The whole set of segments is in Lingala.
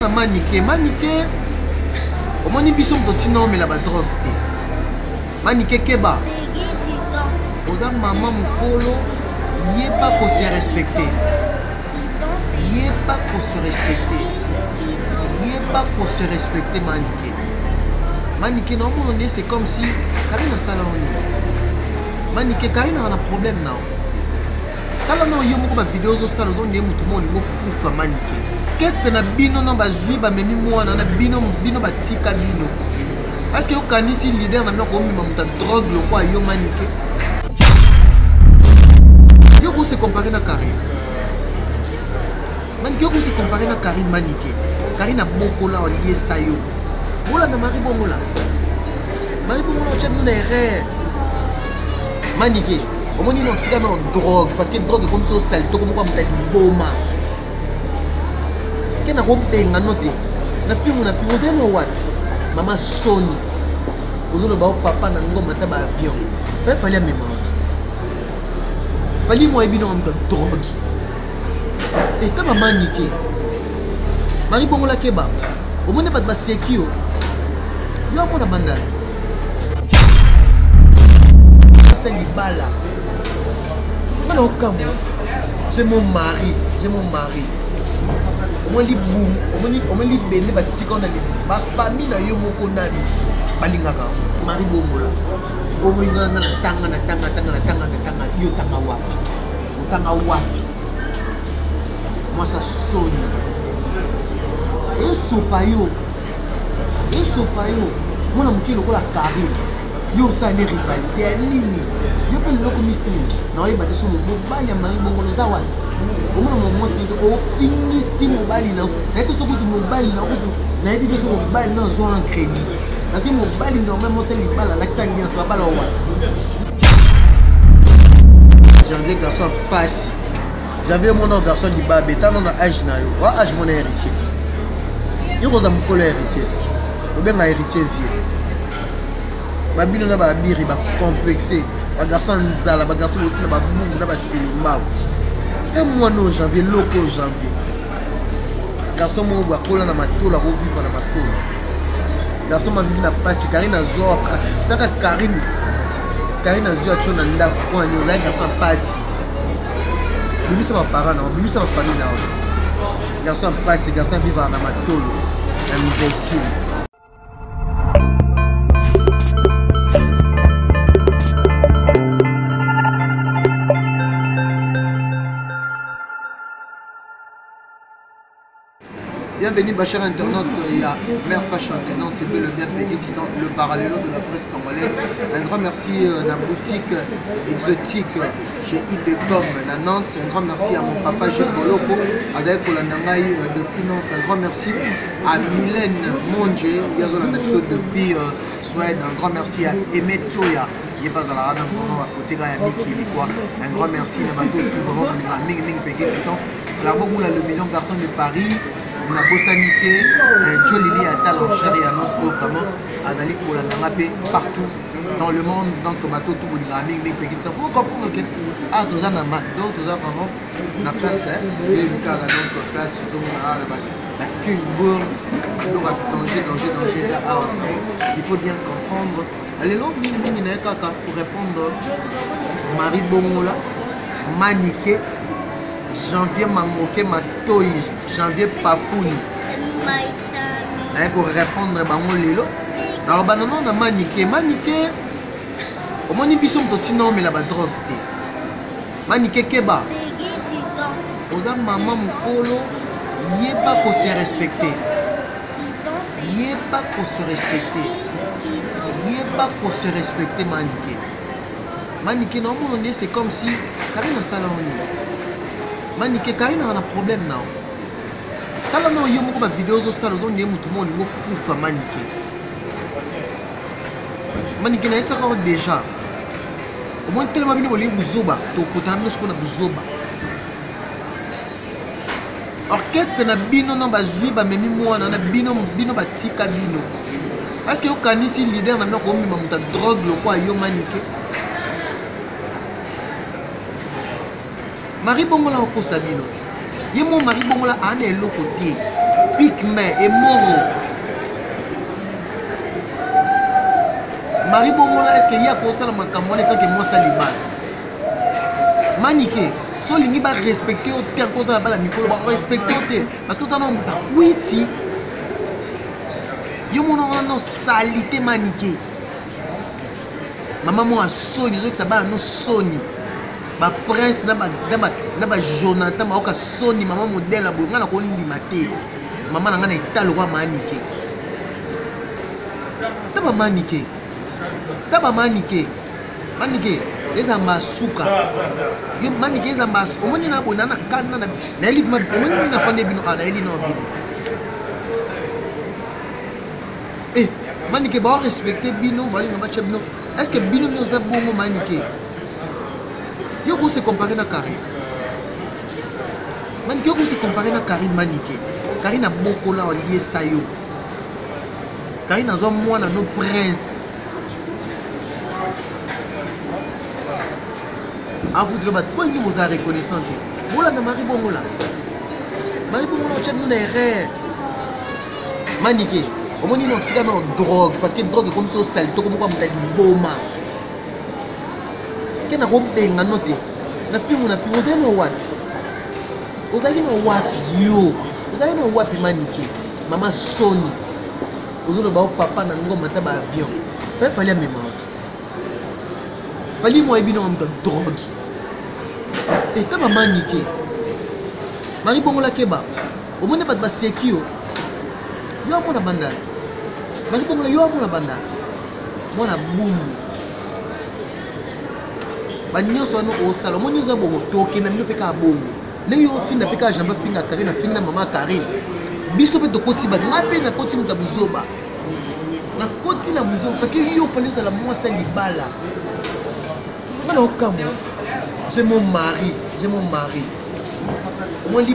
Manike omoni biso motino omela ba drogue te. Manike keba oza maman mokolo yeba ko se respecter. Yeba ko se respecter. Yeba ko se respecter Manike. Manike non mon c'est comme si Karina salon. Manike Karina a un problème now. Kala no yo moko ba vidéo zo sala zo ndé mutu mo lingo fufu Manike. Qu'est-ce que na bino no ba zui ba memi mwana na bino ba tika bino. Est-ce que yo kanisi leader na bino ko mima muta drogue lo kwa yo Manike? Yo ko se comparer na Karine. Manike yo ko se comparer na Karine Manike. Karine a bokola on lié sa yo. Bola na mari bongola. Mari bongola o tchadou na erreur. Manike. On dit non tika na drogue parce que drogue comme ça sale to comme quoi muta boma. Kena ko benga note. Na film vous avez what? Maman Sony. Vous avez papa na ngoma ta ba avion. Fallait mémoire. Fallait moi ebino de drogue. Et ta maman Manike. Mari bongola keba. Au moins pas de sekio. Yo a mon banda. C'est libala. C'est mon mari, c'est mon mari. On lit boum, on lit béné, si on a ma famille na yo moko nani, balingaka, mari bongola. On va y aller na tanga yo tanga wapi. Moi ça sonne. Et sopayo, moi na mukilo ko la Karine. Yo ça ne rivalité ya nini? Yo pe loko miskini. Na yo bateso mo bali ya mari bongo za wati. Omona mo mwasi ni ko finisi mo bali na. Na to so ko mo bali na ko na yebi ko so mo bali na zo en crédit. Parce que mo bali normalement c'est li bala la kisa alliance ba bala wa. J'avais garçon passe. J'avais mon garçon di ba beta na âge na yo. Wa âge mon héritier. Yo ko za mo ko héritier. Obenga héritier vieux. Babino na ba biri ba complexé ba garçon nzala ba garçon otina ba bungu na ba silimba et moi no janvier loko janvier garçon mo ba kola na matola ko vivre na matola garçon ma vivre na passe Karine azoka taka Karine azoa chona nda ko anyo la garçon passe bimisa ba parents na bimisa ba famille na aussi garçon passe garçon vivre na matola imbécile. Bienvenue, ma chère internaute, il y a Mère Fashion, c'était le bien payé, le parallélo de la presse congolaise. Un grand merci à la boutique exotique chez Ibecom, la Nantes. Un grand merci à mon papa Gilles Boloko, avec Kolandangaï depuis Nantes. Un grand merci à Mylène Monge, depuis Suède. Un grand merci à Aimé Toya, qui est pas à la rade à côté de un grand merci à Bateau, tout vraiment dans Ming Payé, la le million garçon de Paris. La bosanité, Jolili Atal en chair et annonce vraiment Azali pour la Namapé partout dans le monde. Donc, bateau tout le monde, il faut comprendre que à tous en amat, d'autres vraiment la place, et le cas donc place sur la Kilbourg, danger. Il faut bien comprendre. Allez, l'autre pour répondre, Marie Bongola, Manike. Janvier Mangoke Matoyi, janvier Pafouni. Pour répondre à Lelo. Alors, banana, on a Manike. Au moins, il y a un mais la drogue. Manike Keba. Oza maman Mokolo, yeba ko se respecter. Yeba ko se respecter Manike. Manike, normalement, c'est comme si Karina salon. Manike Karine a un problème now. Kala no yo moko ba vidéo zo sala zo ndé mutu mo lingo fufu Manike. Manike na esa ko déjà. Au moins tellement bino li buzoba to kutana sko na buzoba. Orchestre na bino no ba zui ba memi mwana na bino ba tika bino. Est-ce que yo kanisi leader na bino ko mima muta drogue lo kwa yo Manike? Marie Bongola au Sabinot. Il y a mon Marie Bongola à un côté. Pigme et Moro. Marie Bongola, est-ce qu'il y a pour ça dans ma camarade quand que moi ça libère? Maniqué, si on va respecter au terme, on va respecter au terme. Parce que ça n'a pas de yo mon nom salité maniqué. Maman moi Sony, je que ça va nous Sony. Ba prince na ba Jonathan ba oka Sony maman modèle abo ngana ko ndi maté. Maman na ngana italo kwa maniqué. Taba maniqué. Taba maniqué. Maniqué, eza masuka. Yo maniqué eza mas. Omoni na bona na kana na eli ma omoni na fande bino ana eli no bino. Eh, maniqué ba respecter bino, ba no ba chebino. Est-ce que bino nous a bon maniqué? Yo ko se comparer na Karim. Maniqué ko se comparer na Karim maniqué. Karim na bokola on lié sayo. Karim na zo mwana no prince. Ah, vous devez battre. Pourquoi vous êtes reconnaissant? Voilà, Marie Bongola. Marie Bongola, tu as une erreur. Maniqué. Au moins, on tire dans la drogue. Parce que la drogue est comme ça, sale. Tout comme on dit, boma. Qu'est-ce que vous avez noté? La fille, vous avez un wapi. Vous avez un wapi, yo. Vous avez un wapi, maniqué. Maman Sony. Vous avez un papa, nango, mataba avion. Il fallait me mentir. Il fallait moi, il y a une drogue. Et quand maman niqué, Marie Bongola Keba, au moins pas de sécurité. Yo amona banda. Marie Bongola yo amona banda. Moi na boum. Ba nyonso no o sala, mo nyonso bongo toke na mino peka bongo. Ne yo tinda peka jamba finga Karine, finga maman Karine. Biso pe to koti ba ngape na koti muta buzoba. Na koti na buzoba parce que yo fallait ça la moi ça libala. Mana okamo. J'ai mon mari, j'ai mon mari. Au moins li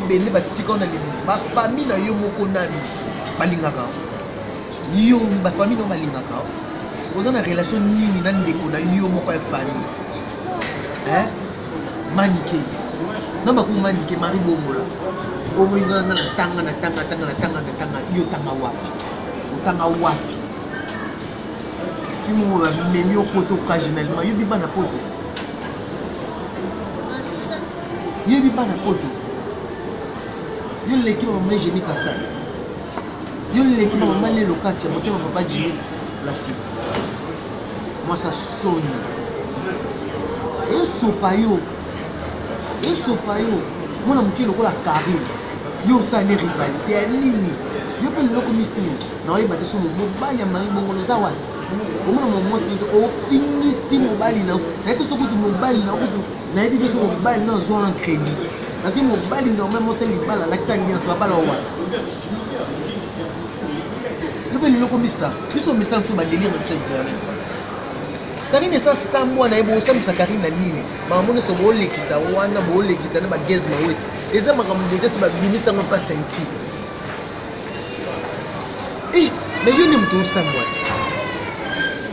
bene ba tsika na li ba famille na yo moko nani balingaka. Yo ba famille no balingaka. Vous avez une relation nini na ndeko na yo moko ya famille. Hein? Maniqué. Na ba ku maniqué Marie Bongola. O mo ngana na tanga yo tanga wapi. O tanga wapi. Qui m'a mis au poteau occasionnellement. Yo biba na poto. Yo biba na poto. Yo l'équipe maman Jenny Kassai. Yo l'équipe maman les locats c'est monté maman pas Jimmy la cité. Moi ça sonne. Et sopayo. Et sopayo. Moi na mki lokola Karim. Yo ça une rivalité à ligne. Yo pe loko miskini. Na yo bateso mo bali ya Marie Bongola za wapi. Comment on au finissime mobile na na to sokutu mobile na kutu na ebi so mobile na zo en crédit parce que mobile normalement c'est libala la kisa alliance ba bala wa yo pe loko mista biso message sur ba délire sur internet Karine ça sambo na ebo samsa Karine na nini ba mona so bo lekisa wana bo lekisa na ba gezma we eza makambo déjà c'est ba binisa ngo pas senti eh mais yo ni mtu sambo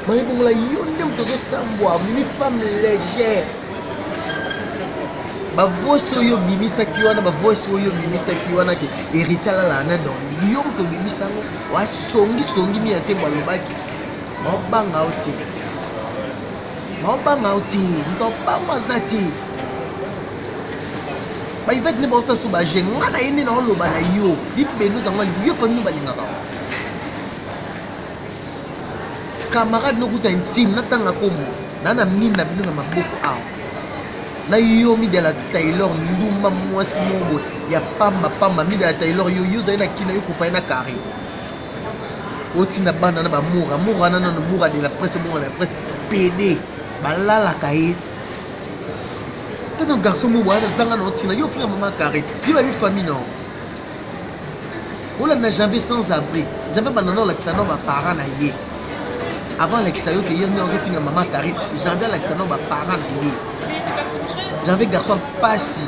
Marie Bongola yo ndem to samboa mi femme légère. Ba voice yo bimisa kiwana ba voice yo bimisa kiwana ke erisala la na don. Yo mto bimisa ngo wa songi mi ate balobaki. Ba banga oti. Ba banga oti, mto pa mazati. Ba ivet ne ba sa so ba jenga na yini na loba na yo. Di beno tanga yo famille balinga ka. Camarade no kuta intime natanga komo nana mina bino na maboko aw na yomi de la Taylor ndumba mwasi mongo ya pamba mi de la Taylor yo yuza ina kina yo kupa ina Karim oti na bana na ba mura na no mura de la presse PD balala kai tano garçon mo wana zanga no tina yo frère maman Karim yo ba mi famille non ola na janvier sans abri j'avais banana la kisano ba parents na ye avant l'exayo que hier nous avons fini maman Karim j'avais l'examen ba parents na ye j'avais garçon passi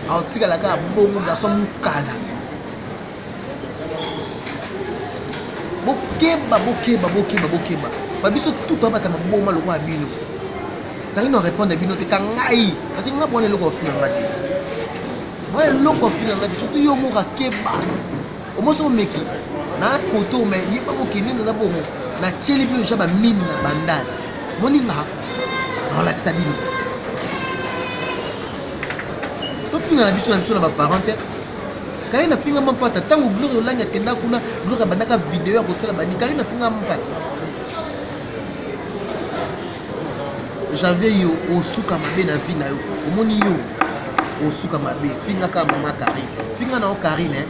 a otika la ka bongo garçon mukala bokeba ba biso tout ba ta maboma loko abino Karim no répondre bino te kangai parce que nga bonne loko fina ngati Ouais, l'eau surtout yo mo rakeba. Au moins so meki. Na koto mais il pas mo kini na bo na cheli bi jaba mine na bandal. Moninga. On la sabine. To finga na biso na ba parents. Kari na finga mampata tango gloire olanga kenda kuna gloire bandaka vidéo ya kotela bani kari na finga mampata. J'avais yo osuka mabe na vie na yo. Omoni yo osuka mabe finga ka mama Kari. Finga na o Kari né.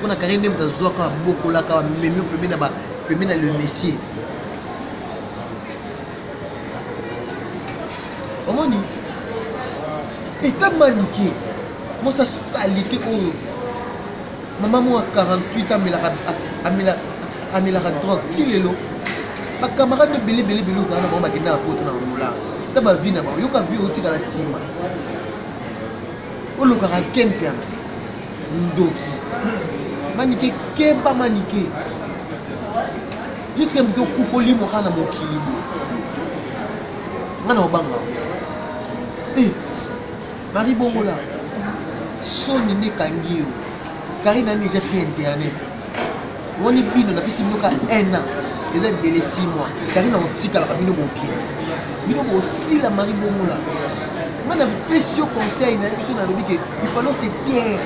Pona Kari nem da zoa ka bokola ka memi pemi na le messier. Omoni eta maniqué. Moi ça salité oh maman moi 48 ans amela drogue si lelo ba camarade me belé za na ba kina poto na mola ta ba vie na ba yo ka vie otika la sima o lo ka ken piano ndoki manike keba manike yitke mto kufoli mo kana mo kilibo ngana obanga Marie Bongola soni ne kangio Karina n'a déjà fait internet. On est bien, on a fait 1 an. Et ça fait 6 mois. Karina a aussi la cabine au pied. Mais aussi la Marie Bongola. On a fait ce conseil, il fallait se taire.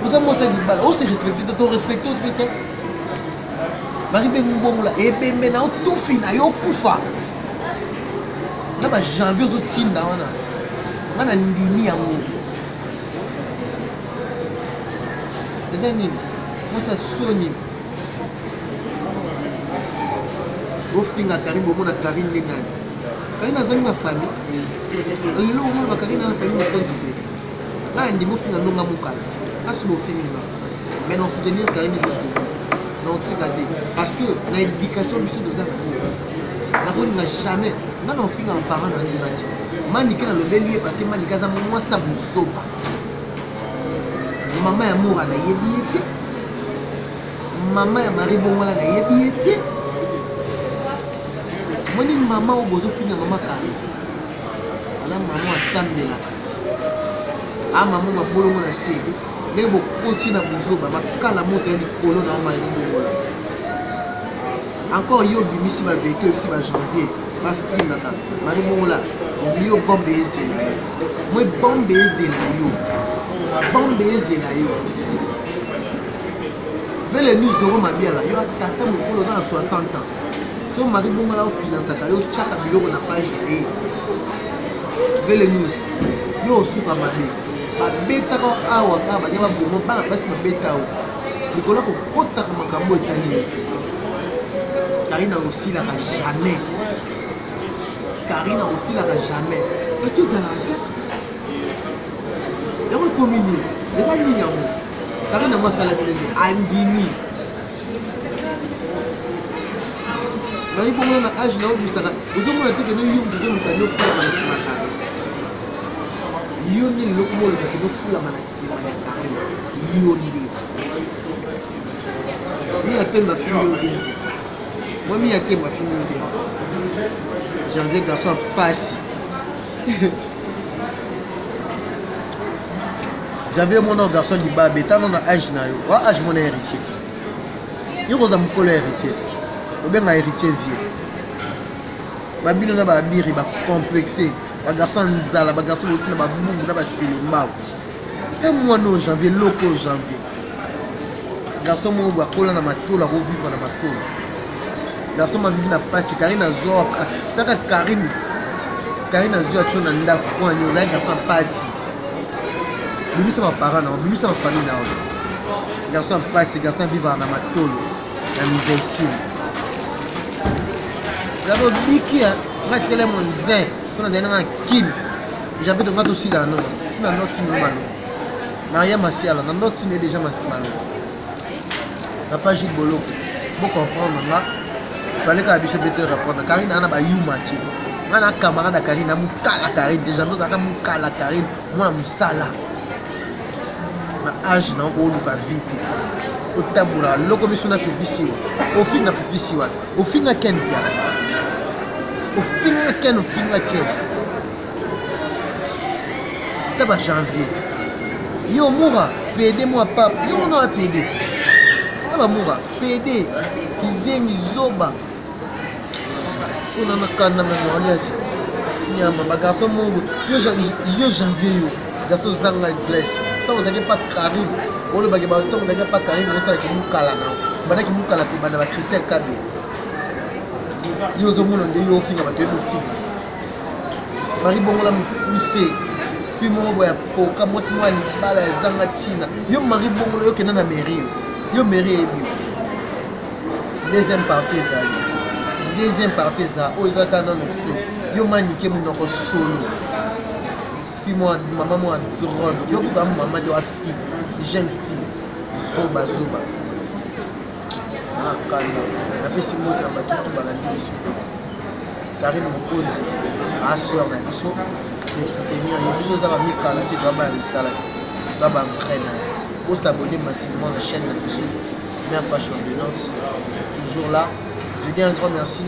Vous avez dit, on s'est respecté, on respecte peut-être. Marie Bongola, et bien maintenant, tout fini, il y a un koufa. On a janvier aux autres tinda. On a ndimi en haut. Moi ça sonne. Au final, Karim, au monde Karim Lenani. Karim a ma famille. Le moment où Karim a la famille, on dit là, on dit au final, non, Mamouka. Là, c'est au final. Mais non, soutenir Karim jusqu'au bout. Non, c'est gardé. Parce que l'éducation du sud de Zach, n'a jamais. Non, on finit en parlant dans l'université. Manika dans le bélier parce que Manika, moi, ça vous sauve. Maman ya Moura na yebi ete. Maman ya Marie Bongola na yebi ete. Moni maman au bozo finga maman Kari. Ala maman asambela. Ah maman ma bolongo na se. Ne bo koti na buzo ba makala moto ya likolo na Marie Bongola. Encore yo bimisi ba véhicule bisi ba janvier. Ba finga ka. Marie Bongola yo bombe ezela. Moi bombe ezela yo. Bombe ezela yo. Vele nous aurons ma bien là. Yo tata mokolo na 60 ans. So Marie Bongola finance ka yo chaka biloko na page e. Vele nous. Yo suka mabe. Ba beta ko awa ka ba nyama bomo ba basi ba beta o. Nikolo ko kota ka makambo etani. Karina aussi là jamais. Karina aussi là jamais. Mais tu ça là. Il y a un communion. Les amis, Karina moi ça l'a dit. Andini. Marie Bongola na âge là où ça va. Vous avez montré que nous y avons besoin de nous faire la simaka. Yoni le lokomo le que nous faire la simaka. Yoni. Mi a thème ma fille au bien. Moi mi a thème ma fille au bien. Janvier garçon passe. J'avais mon garçon du bas, mais tant on a âge na yo, wa âge mon héritier. Yo ko za mukolo héritier. O bien na héritier vieux. Ba bino na ba biri ba complexé. Ba garçon nzala, ba garçon botina ba bungu na ba silimba. Et moi non janvier loko janvier. Garçon mo ba kola na matola ko vivre na matola. Garçon ma vivre na passe Karina zo taka Karina zo chona nda kwa nyo la garçon passe. Bimisa ma parents, bimisa ma famille na aussi. Garçon passe, garçon vivre na matolo, na imbécile. D'abord biki a, parce que les mon zin, on a donné un kill. J'avais donc aussi là non. C'est dans notre normal. Maria Massiala, dans notre ciné déjà mal. La page de Bolo. Pour comprendre là, il fallait que Bishop Beto répondre. Karine ana ba yuma ti. Ngana camarade Karine na mukala Karine, déjà nous aka mukala Karine, moi musala. Na âge na ko luka vite o tabula loko misuna fifisi o finga fifisi wa o finga ken pianati o finga ken taba janvier Yo Moura, PD moi papa. Yo on a PD. Aba Moura, PD. Kizengi zoba. On a nakana même on dit. Nyama ba garçon mongo. Yo janvier yo. Garçon zanga Grèce. Tant on n'avait pas Karim. On le bagay ba tant on n'avait pas Karim, on sa ki mukala na. Bana ki mukala to bana ba Christelle Kabé. Yo zo mono nde yo finga ba to yo finga. Marie bongo la poussé. Fimo boya poka moi si moi libala zanga tina. Yo Marie bongo yo kena na mairie. Yo mairie ebio. Deuxième partie ça. Deuxième partie ça. O eza kana no kse. Yo manike munoko solo. Fimo maman moi drogue. Yo ko maman de fille, jeune fille. Zoba. Na kana. Na pesi moto na batutu balandi biso. Karine Mokonzi, à soeur na biso, pour soutenir les biso dans la mikala qui doit ba misala qui doit ba mprena. Pour s'abonner massivement à la chaîne na biso, Mère Fashion de Nantes, toujours là. Je dis un grand merci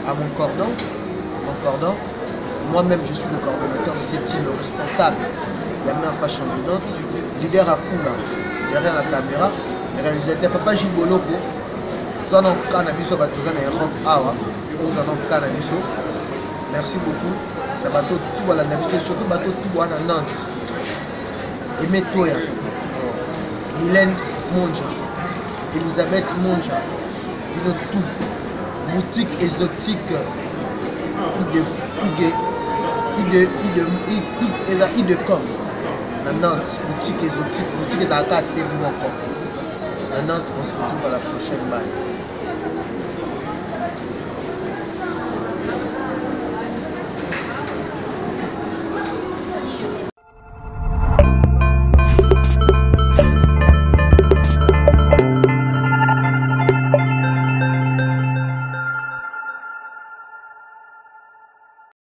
à mon cordon. Moi-même je suis le coordonnateur de cette team, le responsable de la Mère Fashion de Nantes, leader à Kula, derrière la caméra, le réalisateur Papa Jiboloko. Nous allons cannabis au bateau en Europe. Nous allons cannabis. Merci beaucoup. Le bateau tout à la navigation, surtout le bateau tout à Nantes. Aimé Toya, Mylène Monja, Elisabeth Monja, une tout boutique exotique Idecom. La Nantes, boutique exotique, boutique d'Aka, c'est Moko. À Nantes, on se retrouve à la prochaine balle.